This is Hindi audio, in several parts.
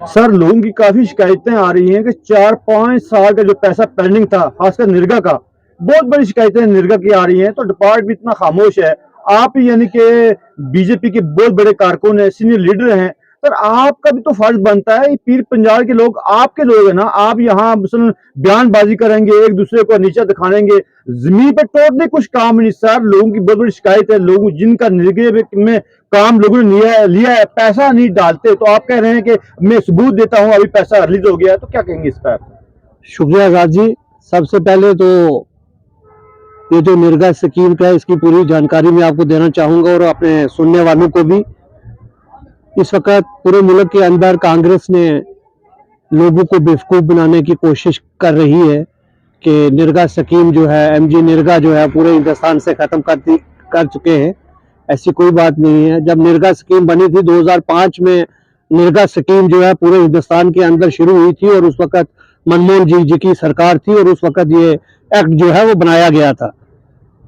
सर, लोगों की काफी शिकायतें आ रही हैं कि 4-5 साल का जो पैसा पेंडिंग था, खासकर निरगा का, बहुत बड़ी शिकायतें निरगा की आ रही हैं, तो डिपार्टमेंट इतना खामोश है। आप यानी कि बीजेपी के बहुत बड़े कारकुन हैं, सीनियर लीडर हैं, सर आपका भी तो फर्ज बनता है, ये पीर पंजाल के लोग आपके लोग हैं ना, आप यहाँ मसलन बयानबाजी करेंगे, एक दूसरे को नीचा दिखाएंगे, जमीन पर टोटली कुछ काम नहीं। सर, लोगों की बहुत बड़ी शिकायत है, लोग जिनका निर्गे में काम लोगों ने लिया लिया है, पैसा नहीं डालते, तो आप कह रहे हैं कि मैं सबूत देता हूं, अभी पैसा रिलीज हो गया है, तो क्या कहेंगे इस पर? शुक्रिया आजाद जी। सबसे पहले तो ये जो निर्गा स्कीम का है इसकी पूरी जानकारी मैं आपको देना चाहूंगा और अपने सुनने वालों को भी। इस वक्त पूरे मुल्क के अंदर कांग्रेस ने लोगों को बेवकूफ़ बनाने की कोशिश कर रही है कि निर्गा स्कीम जो है, एमजी निर्गा जो है, पूरे हिंदुस्तान से ख़त्म कर चुके हैं। ऐसी कोई बात नहीं है। जब निर्गा स्कीम बनी थी 2005 में, निर्गा स्कीम जो है पूरे हिंदुस्तान के अंदर शुरू हुई थी और उस वक्त मनमोहन जी की सरकार थी और उस वक्त ये एक्ट जो है वो बनाया गया था।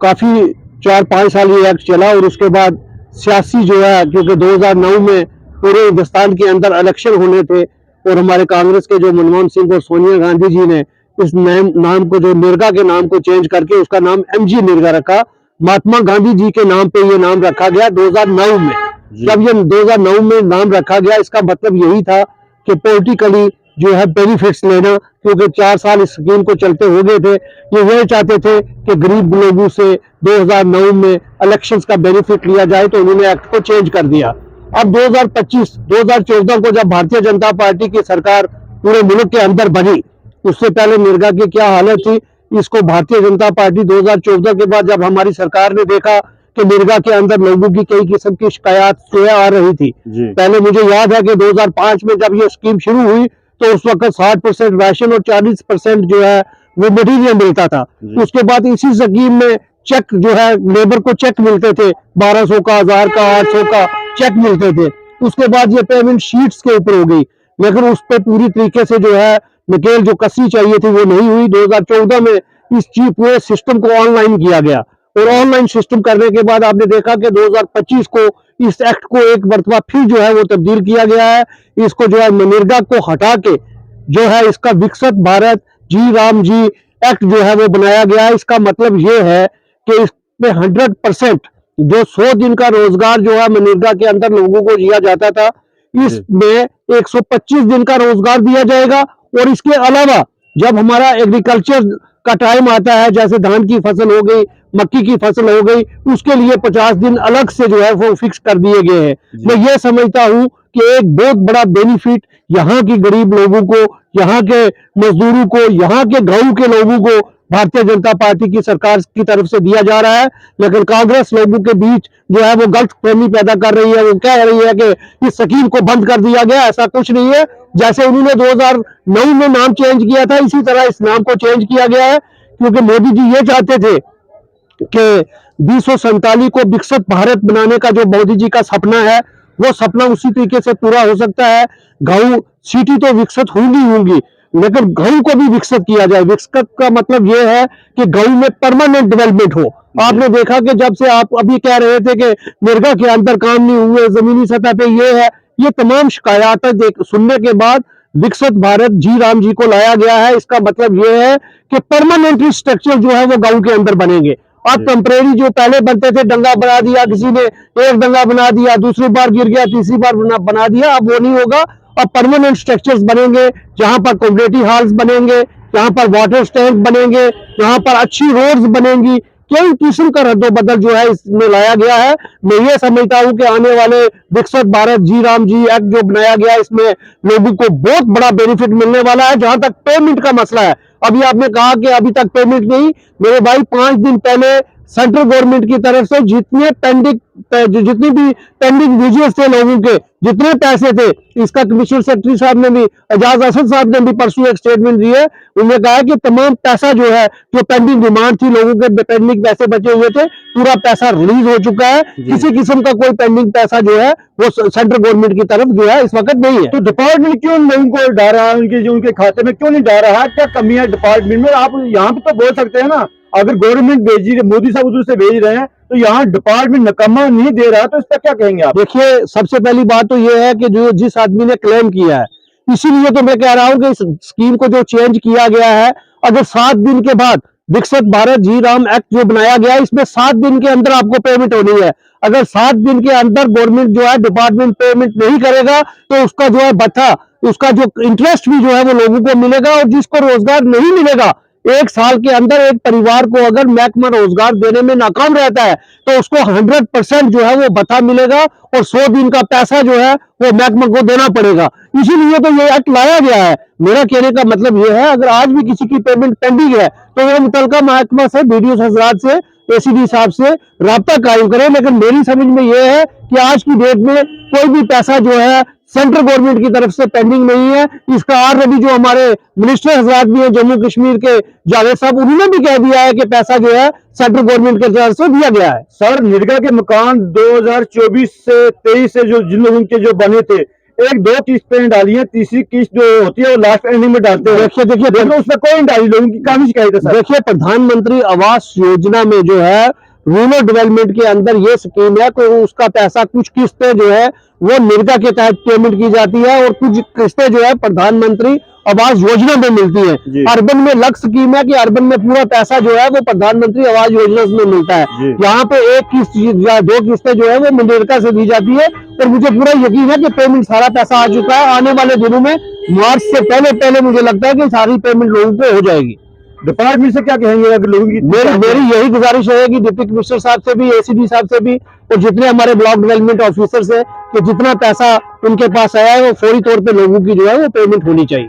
काफ़ी 4-5 साल ये एक्ट चला और उसके बाद सियासी जो है, क्योंकि 2009 में पूरे हिंदुस्तान के अंदर इलेक्शन होने थे और हमारे कांग्रेस के जो मनमोहन सिंह और सोनिया गांधी जी ने इस नाम को, जो निर्गा के नाम को चेंज करके उसका नाम एमजी निर्गा रखा। महात्मा गांधी जी के नाम पे ये नाम रखा गया 2009 में। जब ये 2009 में नाम रखा गया, इसका मतलब यही था कि पॉलिटिकली जो है बेनिफिट्स लेना, क्योंकि 4 साल इस स्कीम को चलते हो गए थे। ये यही चाहते थे कि गरीब लोगों से 2009 में इलेक्शंस का बेनिफिट लिया जाए, तो उन्होंने एक्ट को चेंज कर दिया। अब 2014 को जब भारतीय जनता पार्टी की सरकार पूरे मुल्क के अंदर बनी, उससे पहले निर्गा की क्या हालत थी, इसको भारतीय जनता पार्टी 2014 के बाद जब हमारी सरकार ने देखा कि निर्गा के अंदर लोगों की कई किस्म की शिकायत आ रही थी। पहले मुझे याद है कि 2005 में जब ये स्कीम शुरू हुई तो उस वक्त 60% राशन और 40% जो है वो मटीरियल मिलता था। उसके बाद इसी स्कीम में चेक जो है, लेबर को चेक मिलते थे, 1200 का, 1000 का, 800 का चेक मिलते थे। उसके बाद ये पेमेंट शीट्स के ऊपर हो गई, लेकिन उस पर पूरी तरीके से जो है नकेल जो कसनी चाहिए थी वो नहीं हुई। 2014 में इस पूरे सिस्टम को ऑनलाइन किया गया और ऑनलाइन सिस्टम करने के बाद आपने देखा कि 2025 को इस एक्ट को एक मरतबा फिर जो है वो तब्दील किया गया है। इसको जो है मनरेगा को हटा के जो है इसका विकसित भारत जी राम जी एक्ट जो है वो बनाया गया है। इसका मतलब ये है कि इसमें 100% जो 100 दिन का रोजगार जो है मनरेगा के अंदर लोगों को दिया जाता था, इसमें 125 दिन का रोजगार दिया जाएगा। और इसके अलावा जब हमारा एग्रीकल्चर का टाइम आता है, जैसे धान की फसल हो गई, मक्की की फसल हो गई, उसके लिए 50 दिन अलग से जो है वो फिक्स कर दिए गए हैं। मैं ये समझता हूं कि एक बहुत बड़ा बेनिफिट यहाँ के गरीब लोगों को, यहाँ के मजदूरों को, यहाँ के गांव के लोगों को भारतीय जनता पार्टी की सरकार की तरफ से दिया जा रहा है। लेकिन कांग्रेस लोगों के बीच जो है वो गलतफहमी पैदा कर रही है। वो कह रही है कि इस स्कीम को बंद कर दिया गया, ऐसा कुछ नहीं है। जैसे उन्होंने 2009 में नाम चेंज किया था, इसी तरह इस नाम को चेंज किया गया है, क्योंकि मोदी जी ये चाहते थे कि 2047 को विकसित भारत बनाने का जो मोदी जी का सपना है, वो सपना उसी तरीके से पूरा हो सकता है। गांव सिटी तो विकसित होंगी, लेकिन गांव को भी विकसित किया जाए। विकसित का मतलब ये है कि गांव में परमानेंट डेवलपमेंट हो। आपने देखा कि जब से आप अभी कह रहे थे कि निर्गा के अंदर काम नहीं हुए, जमीनी सतह पे ये है, ये तमाम शिकायतें सुनने के बाद विकसित भारत जी राम जी को लाया गया है। इसका मतलब ये है कि परमानेंटली स्ट्रक्चर जो है वो गांव के अंदर बनेंगे। अब टेम्परेरी जो पहले बनते थे, डंगा बना दिया किसी ने, एक डंगा बना दिया, दूसरी बार गिर गया, तीसरी बार बना दिया, अब वो नहीं होगा। अब परमानेंट स्ट्रक्चर्स बनेंगे, जहां पर कम्युनिटी हॉल्स बनेंगे, जहां पर वाटर टैंक बनेंगे, जहां पर अच्छी रोड्स बनेंगी। कई किस्म का रद्दोबदल जो है इसमें लाया गया है। मैं ये समझता हूं कि आने वाले विकसित भारत जी राम जी एक्ट जो बनाया गया है, इसमें लोगों को बहुत बड़ा बेनिफिट मिलने वाला है। जहां तक पेमेंट का मसला है, अभी आपने कहा कि अभी तक पेमेंट नहीं, मेरे भाई 5 दिन पहले सेंट्रल गवर्नमेंट की तरफ से जितनी भी पेंडिंग विजुअल्स थे, लोगों के जितने पैसे थे, इसका कमिश्नर सेक्रेटरी साहब ने भी, एजाज असद साहब ने भी परसों एक स्टेटमेंट दी है। उन्होंने कहा कि तमाम पैसा जो है, जो पेंडिंग डिमांड थी, लोगों के पेंडिंग पैसे बचे हुए थे, पूरा पैसा रिलीज हो चुका है। किसी किस्म का कोई पेंडिंग पैसा जो है वो सेंट्रल गवर्नमेंट की तरफ जो है इस वक्त नहीं है। तो डिपार्टमेंट क्यों लोगों को डाल रहा है, उनके जो उनके खाते में क्यों नहीं डाल रहा है? क्या कमी है डिपार्टमेंट में? आप यहाँ पे तो बोल सकते हैं ना, अगर गवर्नमेंट भेज रही है, मोदी साहब उधर से भेज रहे हैं, तो यहाँ डिपार्टमेंट नकम्मा नहीं दे रहा, तो इस पर क्या कहेंगे आप? देखिए, सबसे पहली बात तो यह है कि जो जिस आदमी ने क्लेम किया है इसीलिए तो मैं कह रहा हूं कि इस स्कीम को जो चेंज किया गया है, अगर 7 दिन के बाद विकसित भारत जी राम एक्ट जो बनाया गया है, इसमें 7 दिन के अंदर आपको पेमेंट होनी है। अगर 7 दिन के अंदर गवर्नमेंट जो है डिपार्टमेंट पेमेंट नहीं करेगा तो उसका जो है भत्ता, उसका जो इंटरेस्ट भी जो है वो लोगों को मिलेगा। और जिसको रोजगार नहीं मिलेगा, 1 साल के अंदर एक परिवार को अगर महकमा रोजगार देने में नाकाम रहता है तो उसको 100% जो है वो भत्ता मिलेगा और 100 दिन का पैसा जो है वो महकमा को देना पड़ेगा। इसीलिए तो ये एक्ट लाया गया है। मेरा कहने का मतलब ये है, अगर आज भी किसी की पेमेंट पेंडिंग है तो वो मुतलका महकमा से, बीडीओ हजरात से, एसीडी साहब से राब्ता कायम करें। लेकिन मेरी समझ में ये है कि आज की डेट में कोई भी पैसा जो है सेंट्रल गवर्नमेंट की तरफ से पेंडिंग नहीं है। इसका ऑलरेडी जो हमारे मिनिस्टर हजरात भी हैं जम्मू कश्मीर के, जावेद साहब, उन्होंने भी कह दिया है कि पैसा जो है सेंट्रल गवर्नमेंट की तरफ से दिया गया है। सर, निर्गा के मकान 2024 से 23 से जो जिन लोगों के जो बने थे, 1-2 किस्त पे डाली है, तीसरी किस्त जो होती है वो लास्ट एंडिंग में डालते हैं। देखिए उसमें कोई नहीं डाली, लोगों की काफी शिकायत है सर। देखिए, प्रधानमंत्री आवास योजना में जो है रूरल डेवलपमेंट के अंदर ये स्कीम है कि उसका पैसा, कुछ किस्तें जो है वो निर्गा के तहत पेमेंट की जाती है और कुछ किस्तें जो है प्रधानमंत्री आवास योजना में मिलती है। अर्बन में अलग स्कीम है कि अर्बन में पूरा पैसा जो है वो प्रधानमंत्री आवास योजना में मिलता है। यहाँ पे एक किस्त या 2 किस्तें जो है वो मनरेगा से दी जाती है और मुझे पूरा यकीन है कि पेमेंट सारा पैसा आ चुका है। आने वाले दिनों में मार्च से पहले मुझे लगता है कि सारी पेमेंट लोगों को हो जाएगी। डिपार्टमेंट से क्या कहेंगे अगर लोगों की? मेरी यही गुजारिश है कि डिप्टी कमिश्नर साहब से भी, एसीडी साहब से भी और जितने हमारे ब्लॉक डेवलपमेंट ऑफिसर्स हैं कि जितना पैसा उनके पास आया है वो फौरी तौर पे लोगों की जो है वो पेमेंट होनी चाहिए।